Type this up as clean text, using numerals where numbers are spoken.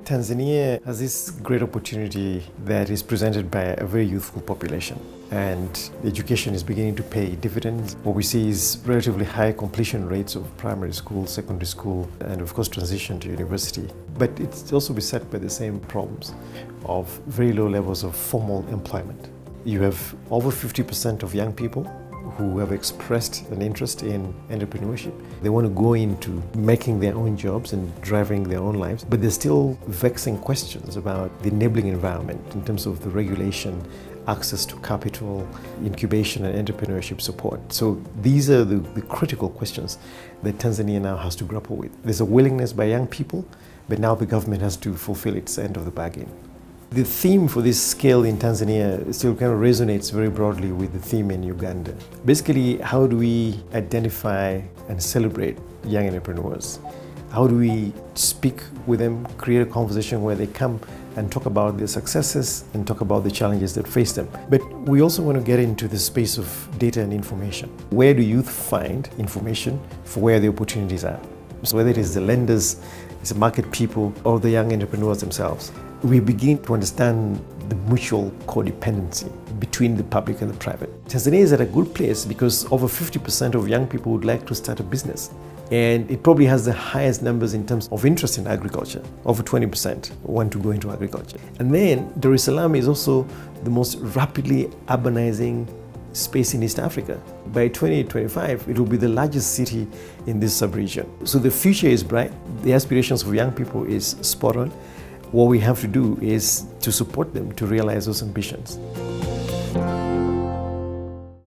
Tanzania has this great opportunity that is presented by a very youthful population, and education is beginning to pay dividends. What we see is relatively high completion rates of primary school, secondary school, and of course transition to university. But it's also beset by the same problems of very low levels of formal employment. You have over 50% of young people who have expressed an interest in entrepreneurship. They want to go into making their own jobs and driving their own lives, but there's still vexing questions about the enabling environment in terms of the regulation, access to capital, incubation and entrepreneurship support. So these are the critical questions that Tanzania now has to grapple with. There's a willingness by young people, but now the government has to fulfill its end of the bargain. The theme for this scale in Tanzania still kind of resonates very broadly with the theme in Uganda. Basically, how do we identify and celebrate young entrepreneurs? How do we speak with them, create a conversation where they come and talk about their successes and talk about the challenges that face them? But we also want to get into the space of data and information. Where do youth find information for where the opportunities are? So whether it is the lenders, it's the market people, or the young entrepreneurs themselves. We begin to understand the mutual codependency between the public and the private. Tanzania is at a good place because over 50% of young people would like to start a business. And it probably has the highest numbers in terms of interest in agriculture. Over 20% want to go into agriculture. And then Dar es Salaam is also the most rapidly urbanizing space in East Africa. By 2025, it will be the largest city in this sub-region. So the future is bright. The aspirations of young people is spot on. What we have to do is to support them to realize those ambitions.